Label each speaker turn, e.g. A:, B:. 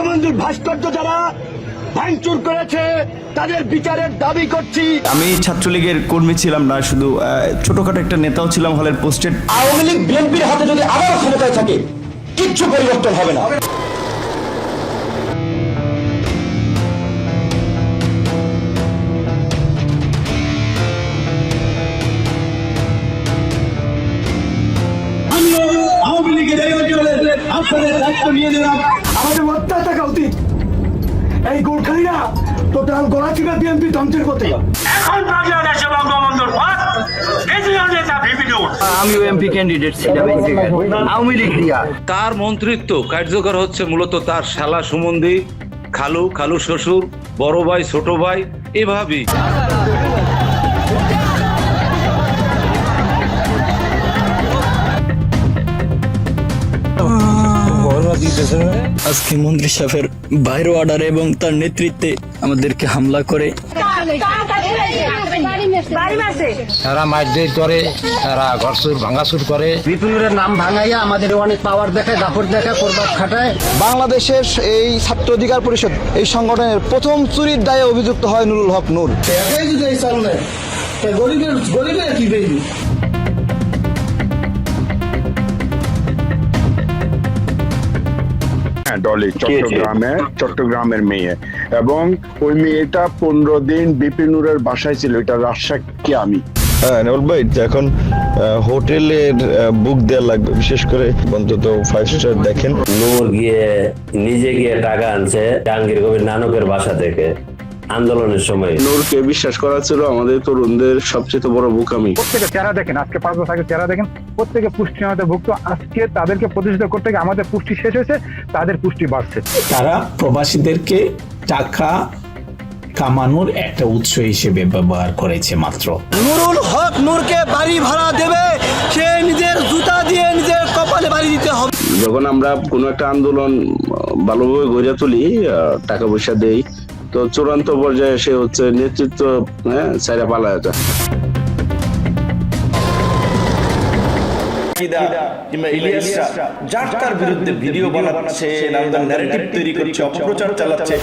A: বঙ্গবন্ধুর ভাস্কর্য যারা ভাঙচুর করেছে তাদের বিচারের দাবি করছি।
B: আমি ছাত্রলীগের কর্মী ছিলাম না, শুধু ছোটখাটো একটা নেতাও ছিলাম হলের পোস্টেড।
A: আওয়ামী লীগ বিএনপির হাতে যদি আবার ক্ষমতায় থাকে কিচ্ছু পরিবর্তন হবে না। আওয়ামী লীগের এই অঞ্চলে আপনাদের দায়িত্ব নিয়ে দিলাম। আমাদের হত্যা থাকা উচিত। এই গোর্খালিরা টোটাল গলাচিপা বিএনপি ধ্বংসের করতে যাবে।
C: এখন বাংলাদেশে বঙ্গবন্ধুর পথ কেন্দ্রীয় নেতা ভিপি নুর।
D: আমি এমপি ক্যান্ডিডেট ছিলাম এই জায়গায় আওয়ামী লীগ দিয়া।
E: তার মন্ত্রিত্ব কার্যকর হচ্ছে মূলত তার শালা সুমন্দি, খালু, খালু শ্বশুর, বড় ভাই, ছোট ভাই, এভাবেই।
D: আজকে মন্ত্রী সাহেবের বাইরে অর্ডার এবং তার নেতৃত্বে আমাদেরকে হামলা করে
F: তারা মারধর করে, তারা ঘরচুর ভাঙাচুর করে।
G: বিপিনুরের নাম ভাঙাইয়া আমাদের অনেক পাওয়ার দেখায়, দাপট দেখায়, করবাদ খাটায়।
H: বাংলাদেশের এই ছাত্র অধিকার পরিষদ এই সংগঠনের প্রথম চুরির দায়ে অভিযুক্ত হয় নুরুল হক নূর।
I: ডলি চট্টগ্রামের মেয়ে, এবং ওই মেয়েটা 15 দিন বিপিনুরের বাসায় ছিল। এটা রাজশাহী আমি।
B: হ্যাঁ নেওয়াল ভাই, এখন হোটেলের বুক দেওয়া লাগবে, বিশেষ করে অন্তত 5 স্টার দেখেন।
J: নূর নিজে গিয়ে টাকা আনছে জাহাঙ্গীর কবির নানকের বাসা থেকে আন্দোলনের সময়।
I: নূরকে বিশ্বাস করা ছিল আমাদের তরুণদের সবচেয়ে বড় বোকামি।
F: প্রত্যেকে চেহারা দেখেন, আজকে 5 বছর আগে চেহারা দেখেন, প্রত্যেকে পুষ্টিহীনতায় ভুগত। আজকে তাদেরকে প্রতিষ্ঠিত করতে গিয়ে আমাদের পুষ্টি শেষ হয়েছে, তাদের পুষ্টি বাড়ছে।
K: তারা প্রবাসীদেরকে টাকা কামানোর একটা উৎস হিসেবে ব্যবহার করেছে মাত্র।
H: নুরুল হক নূরকে বাড়ি ভাড়া দেবে, সে নিজের জুতা দিয়ে নিজের কপালে বাড়ি দিতে হবে।
I: যখন আমরা কোনো একটা আন্দোলন ভালোভাবে গড়ে তুলি, টাকা পয়সা দেই, তো চূড়ান্ত পর্যায়ে সে হচ্ছে নেতৃত্ব ছাইরা পালায় যায়।
B: কিংবা ইলিয়াসরা যার তার বিরুদ্ধে ভিডিও বানাচ্ছে, নানান ন্যারেটিভ তৈরি করছে, অপপ্রচার চালাচ্ছে।